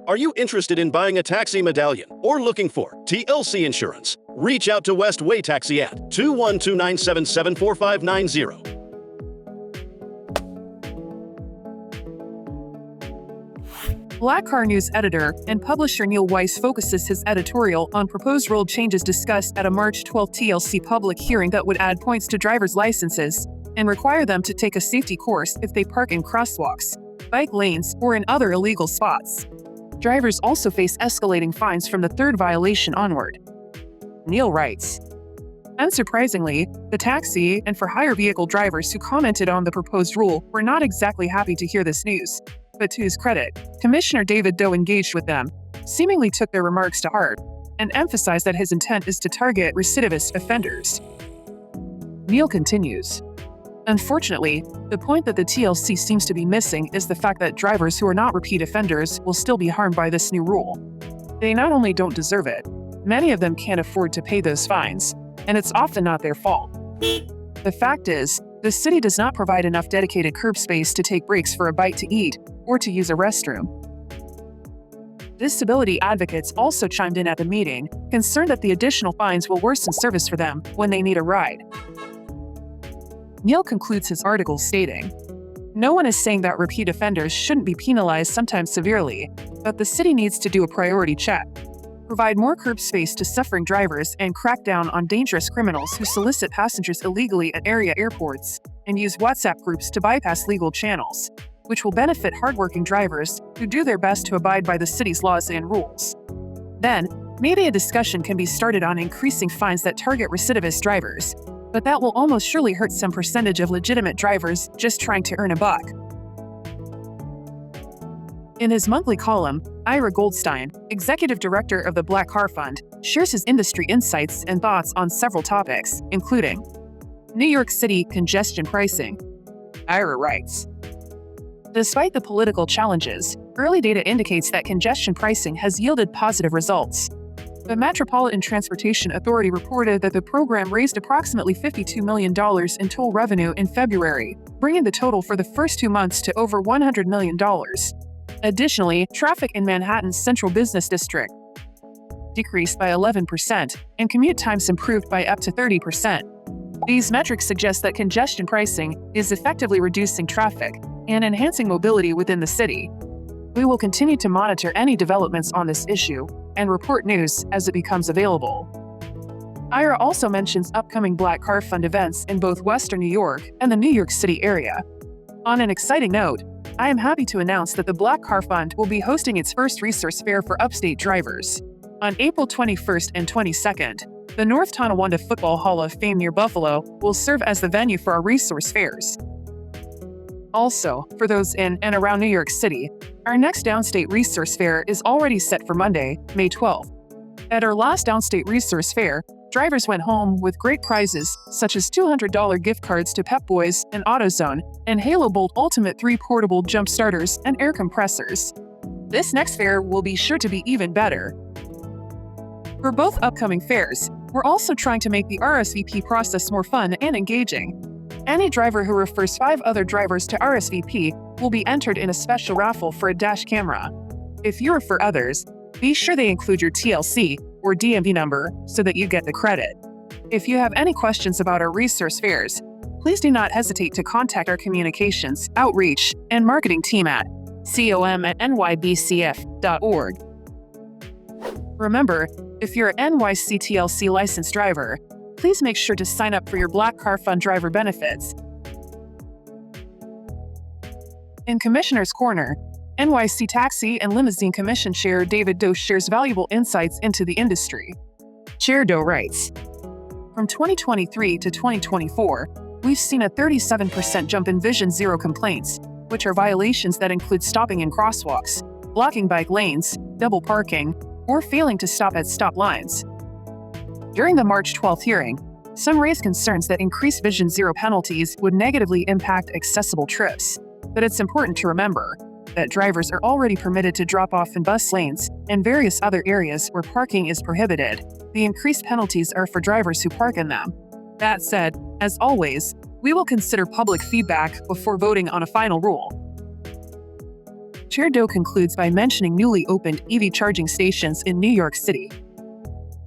Are you interested in buying a taxi medallion or looking for TLC insurance? Reach out to Westway Taxi at 212-977-4590. Black Car News editor and publisher Neil Weiss focuses his editorial on proposed rule changes discussed at a March 12 TLC public hearing that would add points to drivers' licenses and require them to take a safety course if they park in crosswalks, bike lanes, or in other illegal spots. Drivers also face escalating fines from the third violation onward. Neil writes, "Unsurprisingly, the taxi and for-hire vehicle drivers who commented on the proposed rule were not exactly happy to hear this news. But to his credit, Commissioner David Daus engaged with them, seemingly took their remarks to heart, and emphasized that his intent is to target recidivist offenders." Neil continues, "Unfortunately, the point that the TLC seems to be missing is the fact that drivers who are not repeat offenders will still be harmed by this new rule. They not only don't deserve it, many of them can't afford to pay those fines, and it's often not their fault. The fact is, the city does not provide enough dedicated curb space to take breaks for a bite to eat or to use a restroom." Disability advocates also chimed in at the meeting, concerned that the additional fines will worsen service for them when they need a ride. Neil concludes his article stating, "No one is saying that repeat offenders shouldn't be penalized sometimes severely, but the city needs to do a priority check, provide more curb space to suffering drivers, and crack down on dangerous criminals who solicit passengers illegally at area airports and use WhatsApp groups to bypass legal channels, which will benefit hardworking drivers who do their best to abide by the city's laws and rules. Then, maybe a discussion can be started on increasing fines that target recidivist drivers, but that will almost surely hurt some percentage of legitimate drivers just trying to earn a buck." In his monthly column, Ira Goldstein, executive director of the Black Car Fund, shares his industry insights and thoughts on several topics, including New York City congestion pricing. Ira writes, "Despite the political challenges, early data indicates that congestion pricing has yielded positive results. The Metropolitan Transportation Authority reported that the program raised approximately $52 million in toll revenue in February, bringing the total for the first 2 months to over $100 million. Additionally, traffic in Manhattan's Central Business District decreased by 11%, and commute times improved by up to 30%. These metrics suggest that congestion pricing is effectively reducing traffic and enhancing mobility within the city. We will continue to monitor any developments on this issue and report news as it becomes available." Ira also mentions upcoming Black Car Fund events in both Western New York and the New York City area. On an exciting note, I am happy to announce that the Black Car Fund will be hosting its first resource fair for upstate drivers. On April 21st and 22nd, the North Tonawanda Football Hall of Fame near Buffalo will serve as the venue for our resource fairs. Also, for those in and around New York City, our next Downstate Resource Fair is already set for Monday, May 12th. At our last Downstate Resource Fair, drivers went home with great prizes such as $200 gift cards to Pep Boys and AutoZone and Halo Bolt Ultimate 3 portable jump starters and air compressors. This next fair will be sure to be even better. For both upcoming fairs, we're also trying to make the RSVP process more fun and engaging. Any driver who refers 5 other drivers to RSVP will be entered in a special raffle for a dash camera. If you refer others, be sure they include your TLC or DMV number so that you get the credit. If you have any questions about our resource fairs, please do not hesitate to contact our communications, outreach, and marketing team at com@nybcf.org. Remember, if you're an NYC TLC licensed driver, please make sure to sign up for your Black Car Fund driver benefits. In Commissioner's Corner, NYC Taxi and Limousine Commission Chair David Daus shares valuable insights into the industry. Chair Daus writes, "From 2023 to 2024, we've seen a 37% jump in Vision Zero complaints, which are violations that include stopping in crosswalks, blocking bike lanes, double parking, or failing to stop at stop lines. During the March 12th hearing, some raised concerns that increased Vision Zero penalties would negatively impact accessible trips, but it's important to remember that drivers are already permitted to drop off in bus lanes and various other areas where parking is prohibited. The increased penalties are for drivers who park in them. That said, as always, we will consider public feedback before voting on a final rule." Chairdo concludes by mentioning newly opened EV charging stations in New York City.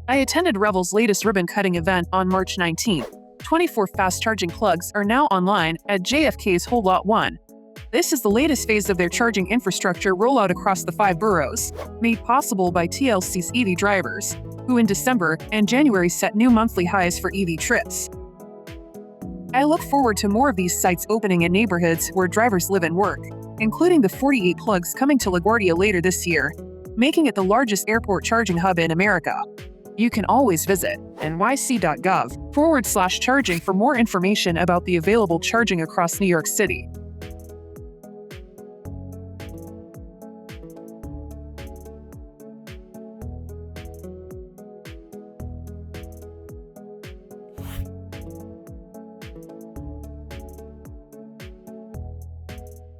I attended Revel's latest ribbon-cutting event on March 19th. 24 fast-charging plugs are now online at JFK's Whole Lot 1. This is the latest phase of their charging infrastructure rollout across the 5 boroughs, made possible by TLC's EV drivers, who in December and January set new monthly highs for EV trips. I look forward to more of these sites opening in neighborhoods where drivers live and work, including the 48 plugs coming to LaGuardia later this year, making it the largest airport charging hub in America. You can always visit nyc.gov/charging for more information about the available charging across New York City.